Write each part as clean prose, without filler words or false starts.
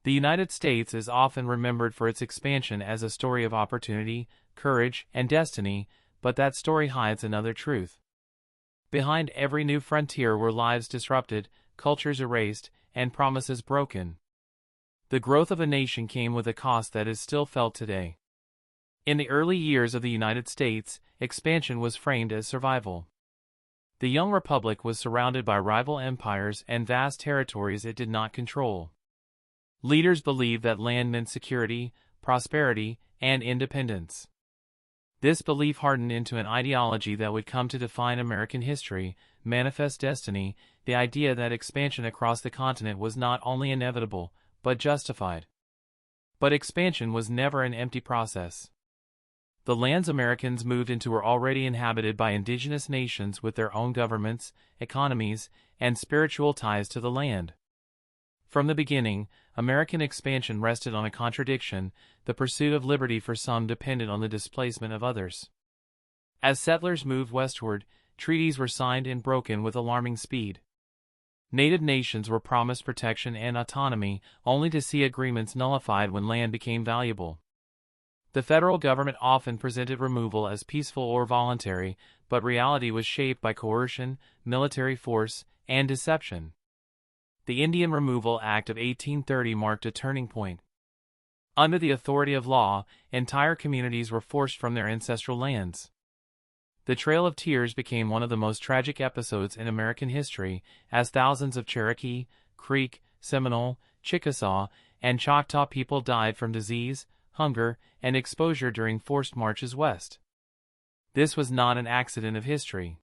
The United States is often remembered for its expansion as a story of opportunity, courage, and destiny, but that story hides another truth. Behind every new frontier were lives disrupted, cultures erased, and promises broken. The growth of a nation came with a cost that is still felt today. In the early years of the United States, expansion was framed as survival. The young republic was surrounded by rival empires and vast territories it did not control. Leaders believed that land meant security, prosperity, and independence. This belief hardened into an ideology that would come to define American history, manifest destiny, the idea that expansion across the continent was not only inevitable, but justified. But expansion was never an empty process. The lands Americans moved into were already inhabited by indigenous nations with their own governments, economies, and spiritual ties to the land. From the beginning, American expansion rested on a contradiction: the pursuit of liberty for some depended on the displacement of others. As settlers moved westward, treaties were signed and broken with alarming speed. Native nations were promised protection and autonomy, only to see agreements nullified when land became valuable. The federal government often presented removal as peaceful or voluntary, but reality was shaped by coercion, military force, and deception. The Indian Removal Act of 1830 marked a turning point. Under the authority of law, entire communities were forced from their ancestral lands. The Trail of Tears became one of the most tragic episodes in American history, as thousands of Cherokee, Creek, Seminole, Chickasaw, and Choctaw people died from disease, hunger, and exposure during forced marches west. This was not an accident of history.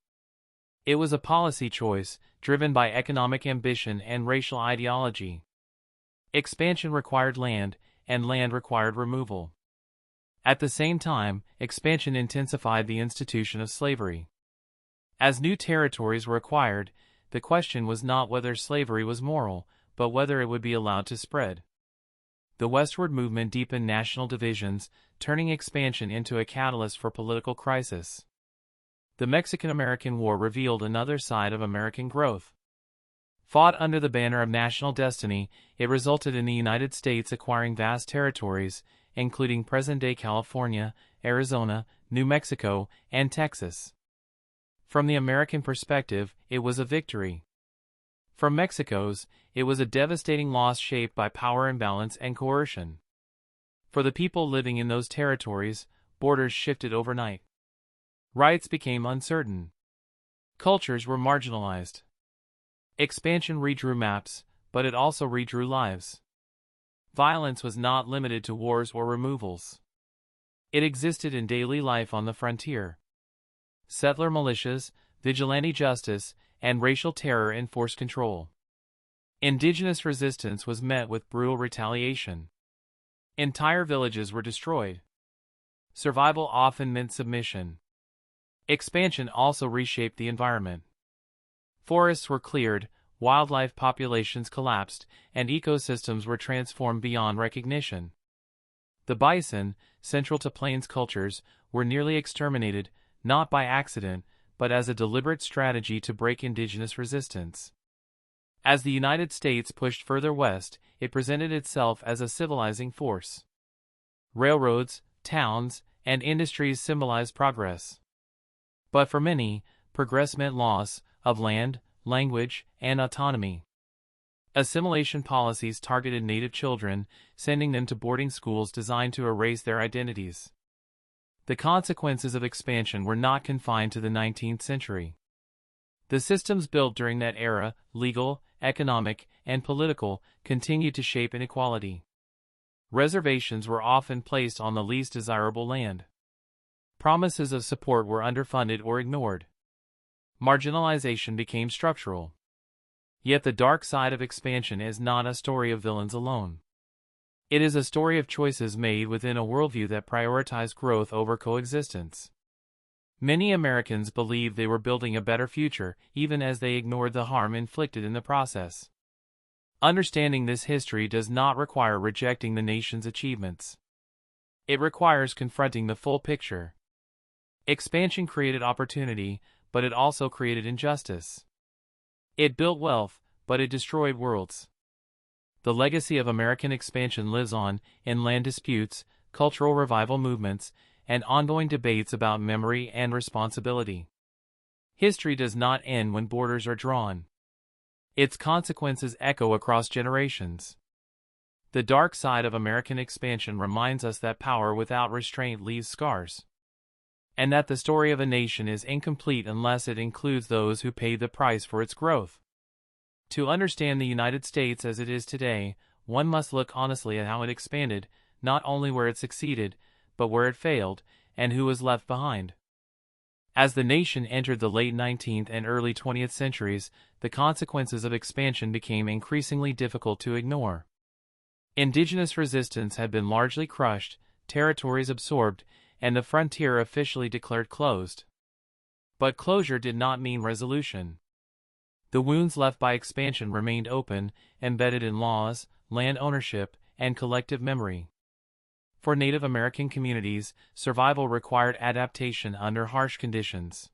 It was a policy choice, driven by economic ambition and racial ideology. Expansion required land, and land required removal. At the same time, expansion intensified the institution of slavery. As new territories were acquired, the question was not whether slavery was moral, but whether it would be allowed to spread. The Westward movement deepened national divisions, turning expansion into a catalyst for political crisis. The Mexican-American War revealed another side of American growth. Fought under the banner of national destiny, it resulted in the United States acquiring vast territories, including present-day California, Arizona, New Mexico, and Texas. From the American perspective, it was a victory. From Mexico's, it was a devastating loss shaped by power imbalance and coercion. For the people living in those territories, borders shifted overnight. Rights became uncertain. Cultures were marginalized. Expansion redrew maps, but it also redrew lives. Violence was not limited to wars or removals. It existed in daily life on the frontier. Settler militias, vigilante justice, and racial terror enforced control. Indigenous resistance was met with brutal retaliation. Entire villages were destroyed. Survival often meant submission. Expansion also reshaped the environment. Forests were cleared, wildlife populations collapsed, and ecosystems were transformed beyond recognition. The bison, central to plains cultures, were nearly exterminated, not by accident, but as a deliberate strategy to break indigenous resistance. As the United States pushed further west, it presented itself as a civilizing force. Railroads, towns, and industries symbolized progress. But for many, progress meant loss of land, language, and autonomy. Assimilation policies targeted Native children, sending them to boarding schools designed to erase their identities. The consequences of expansion were not confined to the 19th century. The systems built during that era, legal, economic, and political, continued to shape inequality. Reservations were often placed on the least desirable land. Promises of support were underfunded or ignored. Marginalization became structural. Yet the dark side of expansion is not a story of villains alone. It is a story of choices made within a worldview that prioritized growth over coexistence. Many Americans believed they were building a better future, even as they ignored the harm inflicted in the process. Understanding this history does not require rejecting the nation's achievements. It requires confronting the full picture. Expansion created opportunity, but it also created injustice. It built wealth, but it destroyed worlds. The legacy of American expansion lives on in land disputes, cultural revival movements, and ongoing debates about memory and responsibility. History does not end when borders are drawn. Its consequences echo across generations. The dark side of American expansion reminds us that power without restraint leaves scars, and that the story of a nation is incomplete unless it includes those who paid the price for its growth. To understand the United States as it is today, one must look honestly at how it expanded, not only where it succeeded, but where it failed, and who was left behind. As the nation entered the late 19th and early 20th centuries, the consequences of expansion became increasingly difficult to ignore. Indigenous resistance had been largely crushed, territories absorbed, and the frontier officially declared closed. But closure did not mean resolution. The wounds left by expansion remained open, embedded in laws, land ownership, and collective memory. For Native American communities, survival required adaptation under harsh conditions.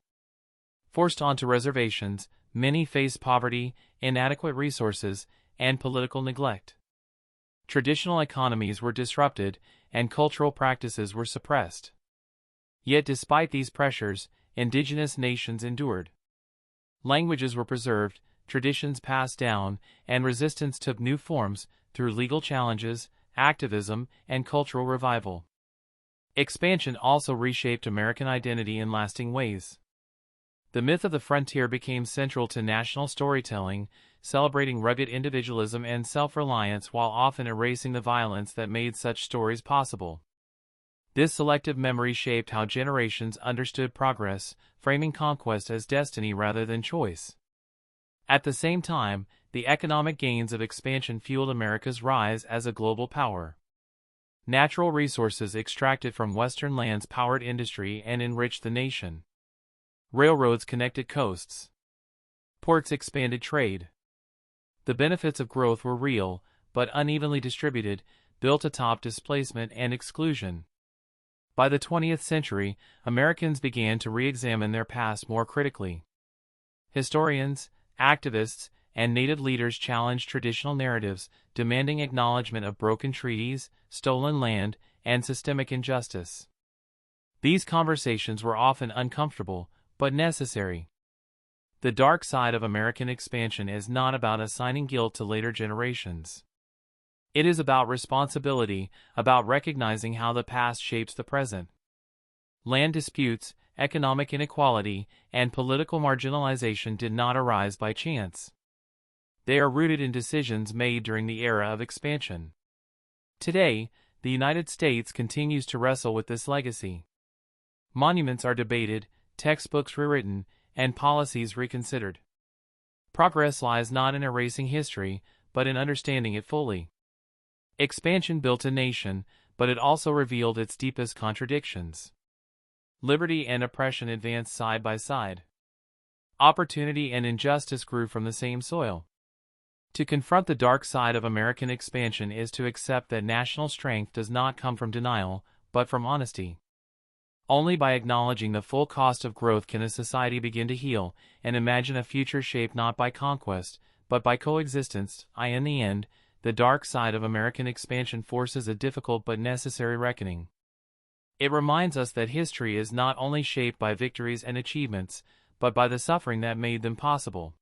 Forced onto reservations, many faced poverty, inadequate resources, and political neglect. Traditional economies were disrupted, and cultural practices were suppressed. Yet despite these pressures, indigenous nations endured. Languages were preserved, traditions passed down, and resistance took new forms through legal challenges, activism, and cultural revival. Expansion also reshaped American identity in lasting ways. The myth of the frontier became central to national storytelling, celebrating rugged individualism and self-reliance while often erasing the violence that made such stories possible. This selective memory shaped how generations understood progress, framing conquest as destiny rather than choice. At the same time, the economic gains of expansion fueled America's rise as a global power. Natural resources extracted from Western lands powered industry and enriched the nation. Railroads connected coasts. Ports expanded trade. The benefits of growth were real, but unevenly distributed, built atop displacement and exclusion. By the 20th century, Americans began to re-examine their past more critically. Historians, activists, and Native leaders challenged traditional narratives, demanding acknowledgement of broken treaties, stolen land, and systemic injustice. These conversations were often uncomfortable, but necessary. The dark side of American expansion is not about assigning guilt to later generations. It is about responsibility, about recognizing how the past shapes the present. Land disputes, economic inequality, and political marginalization did not arise by chance. They are rooted in decisions made during the era of expansion. Today, the United States continues to wrestle with this legacy. Monuments are debated, textbooks rewritten, and policies reconsidered. Progress lies not in erasing history, but in understanding it fully. Expansion built a nation, but it also revealed its deepest contradictions. Liberty and oppression advanced side by side. Opportunity and injustice grew from the same soil. To confront the dark side of American expansion is to accept that national strength does not come from denial, but from honesty. Only by acknowledging the full cost of growth can a society begin to heal and imagine a future shaped not by conquest, but by coexistence. In the end, the dark side of American expansion forces a difficult but necessary reckoning. It reminds us that history is not only shaped by victories and achievements, but by the suffering that made them possible.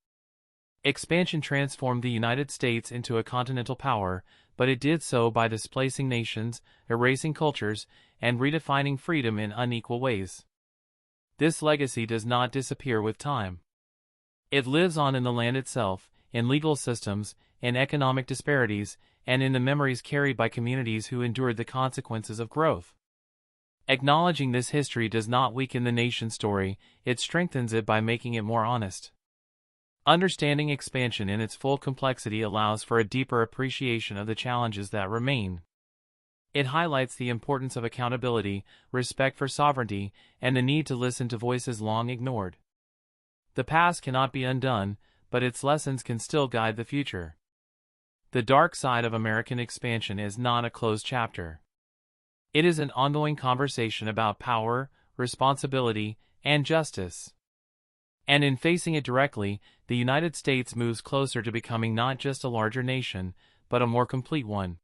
Expansion transformed the United States into a continental power, but it did so by displacing nations, erasing cultures, and redefining freedom in unequal ways. This legacy does not disappear with time. It lives on in the land itself, in legal systems, in economic disparities, and in the memories carried by communities who endured the consequences of growth. Acknowledging this history does not weaken the nation's story, it strengthens it by making it more honest. Understanding expansion in its full complexity allows for a deeper appreciation of the challenges that remain. It highlights the importance of accountability, respect for sovereignty, and the need to listen to voices long ignored. The past cannot be undone, but its lessons can still guide the future. The dark side of American expansion is not a closed chapter. It is an ongoing conversation about power, responsibility, and justice. And in facing it directly, the United States moves closer to becoming not just a larger nation, but a more complete one.